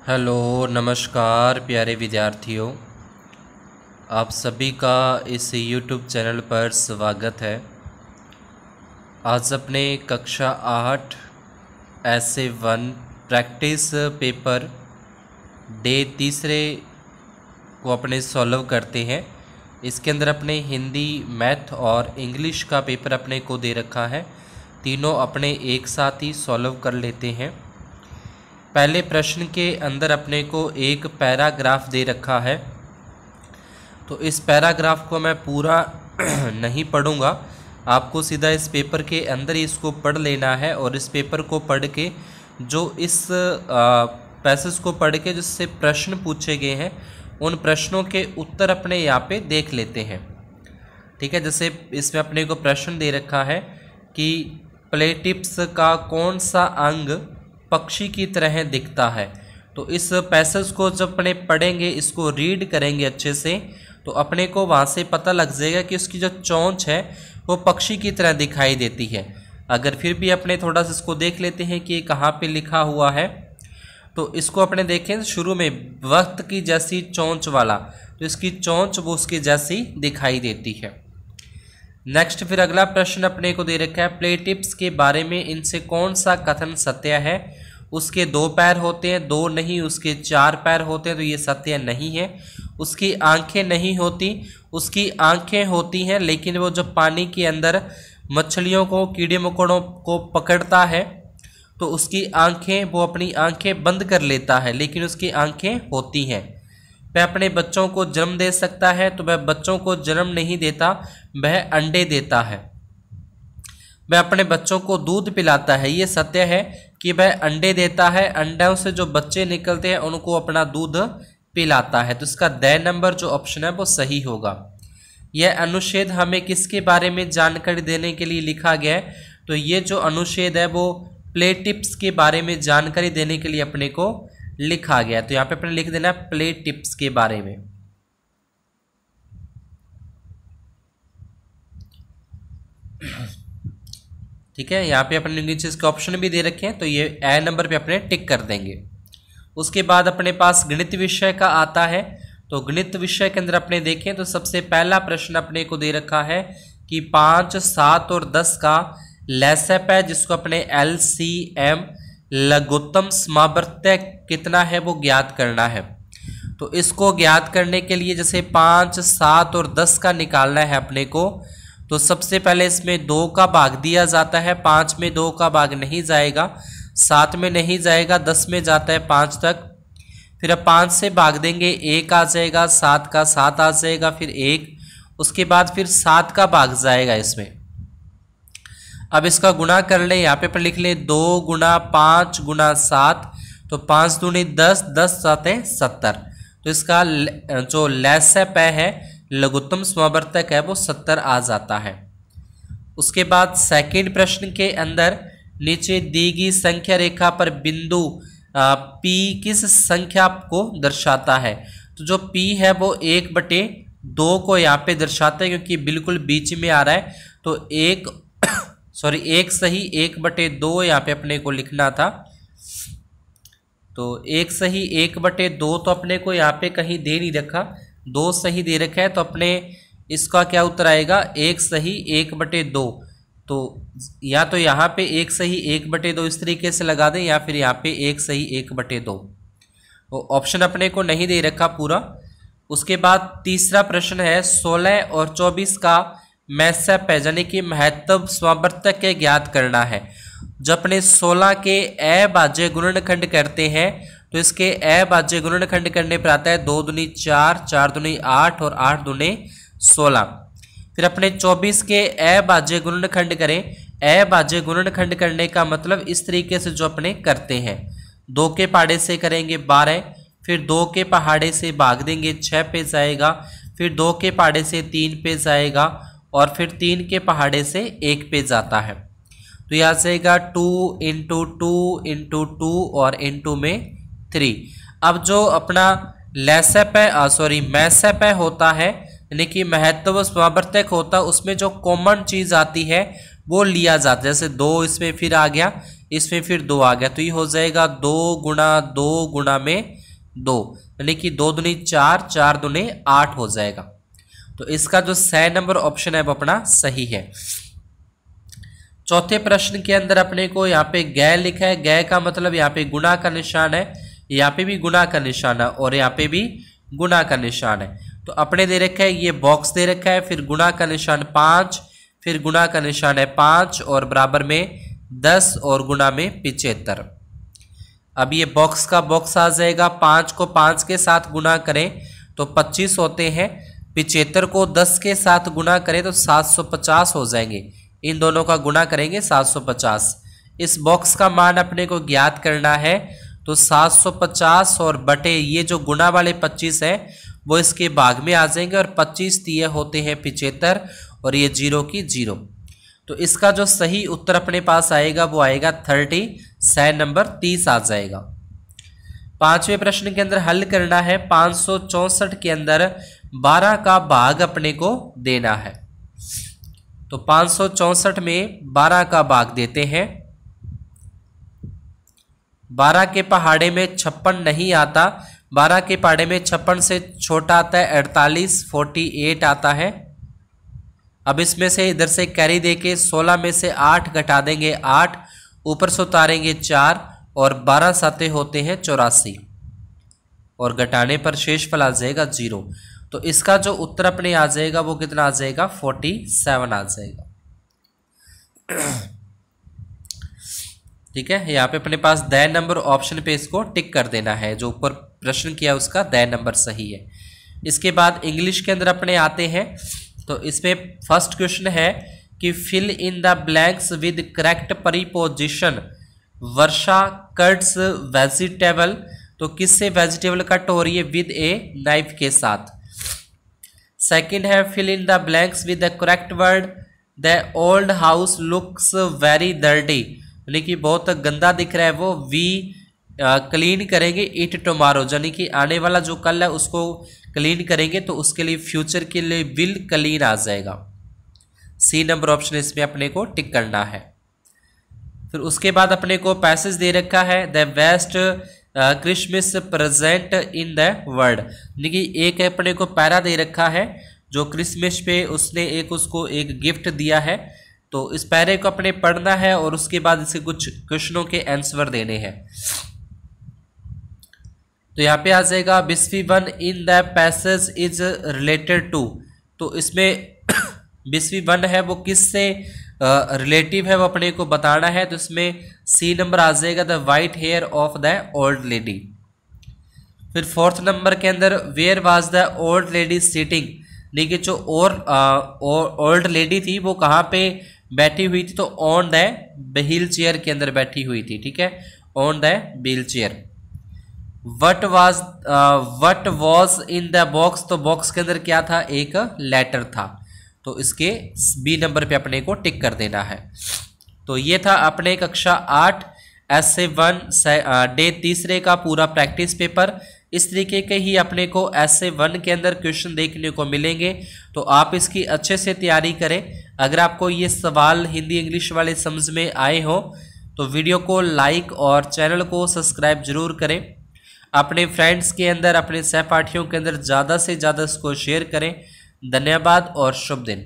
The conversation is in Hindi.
हेलो नमस्कार प्यारे विद्यार्थियों, आप सभी का इस YouTube चैनल पर स्वागत है। आज अपने कक्षा 8 ऐसे 1 प्रैक्टिस पेपर डे तीसरे को अपने सॉल्व करते हैं। इसके अंदर अपने हिंदी, मैथ और इंग्लिश का पेपर अपने को दे रखा है। तीनों अपने एक साथ ही सॉल्व कर लेते हैं। पहले प्रश्न के अंदर अपने को एक पैराग्राफ दे रखा है, तो इस पैराग्राफ को मैं पूरा नहीं पढ़ूंगा। आपको सीधा इस पेपर के अंदर ही इसको पढ़ लेना है और इस पेपर को पढ़ के जो इस पैसेज को पढ़ के जिससे प्रश्न पूछे गए हैं उन प्रश्नों के उत्तर अपने यहाँ पे देख लेते हैं। ठीक है, जैसे इसमें अपने को प्रश्न दे रखा है कि प्लेटिप्स का कौन सा अंग पक्षी की तरह दिखता है। तो इस पैसेज को जब अपने पढ़ेंगे, इसको रीड करेंगे अच्छे से, तो अपने को वहाँ से पता लग जाएगा कि उसकी जो चोंच है वो पक्षी की तरह दिखाई देती है। अगर फिर भी अपने थोड़ा सा इसको देख लेते हैं कि कहाँ पे लिखा हुआ है, तो इसको अपने देखें शुरू में वक्त की जैसी चोंच वाला, तो इसकी चोंच वो उसकी जैसी दिखाई देती है। नेक्स्ट फिर अगला प्रश्न अपने को दे रखा है, प्लेटिप्स के बारे में इनसे कौन सा कथन सत्य है। उसके 2 पैर होते हैं, 2 नहीं उसके 4 पैर होते हैं, तो ये सत्य नहीं है। उसकी आंखें नहीं होती, उसकी आंखें होती हैं, लेकिन वो जब पानी के अंदर मछलियों को, कीड़े मकोड़ों को पकड़ता है तो उसकी आंखें, वो अपनी आंखें बंद कर लेता है, लेकिन उसकी आंखें होती हैं। वह अपने बच्चों को जन्म दे सकता है, तो वह बच्चों को जन्म नहीं देता, वह अंडे देता है। वह अपने बच्चों को दूध पिलाता है, ये सत्य है कि वह अंडे देता है, अंडों से जो बच्चे निकलते हैं उनको अपना दूध पिलाता है। तो इसका द नंबर जो ऑप्शन है वो सही होगा। यह अनुच्छेद हमें किसके बारे में जानकारी देने के लिए लिखा गया है, तो ये जो अनुच्छेद है वो प्लेटिप्स के बारे में जानकारी देने के लिए अपने को लिखा गया। तो यहाँ पे अपने लिख देना प्लेटिप्स के बारे में। ठीक है, यहाँ पे अपने नीचे इसके ऑप्शन भी दे रखे हैं, तो ये ए नंबर पे अपने टिक कर देंगे। उसके बाद अपने पास गणित विषय का आता है, तो गणित विषय के अंदर अपने देखें तो सबसे पहला प्रश्न अपने को दे रखा है कि 5, 7 और 10 का लैसेप है, जिसको अपने LCM लघुत्तम समावर्त्य कितना है वो ज्ञात करना है। तो इसको ज्ञात करने के लिए जैसे 5, 7 और 10 का निकालना है अपने को, तो सबसे पहले इसमें 2 का भाग दिया जाता है। 5 में 2 का भाग नहीं जाएगा, 7 में नहीं जाएगा, 10 में जाता है 5 तक। फिर अब 5 से भाग देंगे 1 आ जाएगा, 7 का 7 आ जाएगा, फिर 1, उसके बाद फिर 7 का भाग जाएगा इसमें। अब इसका गुणा कर ले, यहाँ पे पर लिख ले 2 गुणा 5 गुणा 7, तो 5 दूनी 10, 10 7 70। तो इसका जो लैसेप है, लघुत्तम समावर्तक है, वो 70 आ जाता है। उसके बाद सेकंड प्रश्न के अंदर नीचे दी गई संख्या रेखा पर बिंदु P किस संख्या को दर्शाता है। तो जो P है वो 1/2 को यहाँ पे दर्शाता है, क्योंकि बिल्कुल बीच में आ रहा है। तो 1 सही 1/2 यहाँ पे अपने को लिखना था। तो 1 सही 1/2 तो अपने को यहाँ पे कहीं दे नहीं रखा, 2 सही दे रखा है, तो अपने इसका क्या उत्तर आएगा 1 सही 1/2। तो या तो यहाँ पे 1 सही 1/2 इस तरीके से लगा दें, या फिर यहाँ पे 1 सही 1/2। वो ऑप्शन अपने को नहीं दे रखा पूरा। उसके बाद तीसरा प्रश्न है 16 और 24 का मैसेप है, यानी कि महत्व समावर्तक के ज्ञात करना है। जब अपने 16 के अभाज्य गुणनखंड करते हैं, तो इसके अभाज्य गुणनखंड करने पर आता है 2 दूनी 4, 4 दूनी 8 और 8 दूनी 16। फिर अपने 24 के अभाज्य गुणनखंड करें। अभाज्य गुणनखंड करने का मतलब इस तरीके से जो अपने करते हैं, 2 के पहाड़े से करेंगे 12, फिर 2 के पहाड़े से भाग देंगे 6 पे जाएगा, फिर 2 के पहाड़े से 3 पे जाएगा, और फिर 3 के पहाड़े से 1 पे जाता है। तो यहाँ जाएगा 2 × 2 × 2 और इंटू में 3। अब जो अपना लैसेप है, मैसेप है होता है, यानी कि महत्व समावर्तक होता है, उसमें जो कॉमन चीज़ आती है वो लिया जाता है। जैसे 2 इसमें फिर आ गया, इसमें फिर 2 आ गया, तो ये हो जाएगा 2 × 2 × में 2, यानी कि 2 दूनी 4, 4 दूनी 8 हो जाएगा। तो इसका जो 6 नंबर ऑप्शन है वो अपना सही है। चौथे प्रश्न के अंदर अपने को यहाँ पे गै लिखा है, गै का मतलब यहाँ पे गुणा का निशान है, यहाँ पे भी गुणा का निशान है और यहाँ पे भी गुणा का निशान है। तो अपने दे रखा है ये बॉक्स दे रखा है, फिर गुणा का निशान 5, फिर गुणा का निशान है 5 और बराबर में 10 और गुणा में 75। अब ये बॉक्स का बॉक्स आ जाएगा, 5 को 5 के साथ गुणा करें तो 25 होते हैं, 75 को 10 के साथ गुणा करें तो 750 हो जाएंगे। इन दोनों का गुणा करेंगे 750। इस बॉक्स का मान अपने को ज्ञात करना है, तो 750 और बटे ये जो गुणा वाले 25 है वो इसके भाग में आ जाएंगे और 25 दिए होते हैं 75 और ये 0 की 0। तो इसका जो सही उत्तर अपने पास आएगा वो आएगा 30, 6 नंबर 30 आ जाएगा। पांचवें प्रश्न के अंदर हल करना है, 564 के अंदर 12 का भाग अपने को देना है। तो 564 में 12 का भाग देते हैं। 12 के पहाड़े में 56 नहीं आता, 12 के पहाड़े में 56 से छोटा आता है 48, 48 आता है। अब इसमें से इधर से कैरी देके 16 में से 8 घटा देंगे 8, ऊपर से उतारेंगे 4 और 12 साते होते हैं 84 और घटाने पर शेषफल आ जाएगा 0। तो इसका जो उत्तर अपने आ जाएगा वो कितना आ जाएगा 47 आ जाएगा। ठीक है, यहाँ पे अपने पास द नंबर ऑप्शन पे इसको टिक कर देना है, जो ऊपर प्रश्न किया उसका द नंबर सही है। इसके बाद इंग्लिश के अंदर अपने आते हैं, तो इसमें फर्स्ट क्वेश्चन है कि fill in the blanks with correct preposition. Varsha cuts vegetable, तो किससे वेजिटेबल कट हो रही है? विद ए नाइफ के साथ। सेकंड है fill in the blanks with the correct word. The old house looks very dirty, यानी कि बहुत गंदा दिख रहा है वो। वी क्लीन करेंगे इट टुमारो, यानी कि आने वाला जो कल है उसको क्लीन करेंगे, तो उसके लिए फ्यूचर के लिए विल क्लीन आ जाएगा। सी नंबर ऑप्शन इसमें अपने को टिक करना है। फिर उसके बाद अपने को पैसेज दे रखा है, the best Christmas present in the world, यानी कि एक अपने को पैरा दे रखा है जो क्रिसमस पे उसने उसको एक गिफ्ट दिया है। तो इस पैरे को अपने पढ़ना है और उसके बाद इसे कुछ क्वेश्चनों के आंसर देने हैं। तो यहाँ पे आ जाएगा बिस्वी one in the passage is related to, तो इसमें बिस्वी वन है वो किससे रिलेटिव है वो अपने को बताना है। तो इसमें सी नंबर आ जाएगा the white hair of the old lady. फिर फोर्थ नंबर के अंदर where was the old lady sitting, देखिए जो ओल्ड लेडी थी वो कहाँ पे बैठी हुई थी? तो ऑन द व्हील चेयर के अंदर बैठी हुई थी। ठीक है, on the wheel chair. What was in the box, तो बॉक्स के अंदर क्या था? एक लेटर था। तो इसके बी नंबर पे अपने को टिक कर देना है। तो ये था अपने कक्षा 8 ऐसे 1 डे तीसरे का पूरा प्रैक्टिस पेपर। इस तरीके के ही अपने को ऐसे 1 के अंदर क्वेश्चन देखने को मिलेंगे, तो आप इसकी अच्छे से तैयारी करें। अगर आपको ये सवाल हिंदी इंग्लिश वाले समझ में आए हो तो वीडियो को लाइक और चैनल को सब्सक्राइब जरूर करें। अपने फ्रेंड्स के अंदर, अपने सहपाठियों के अंदर ज़्यादा से ज़्यादा इसको शेयर करें। धन्यवाद और शुभ दिन।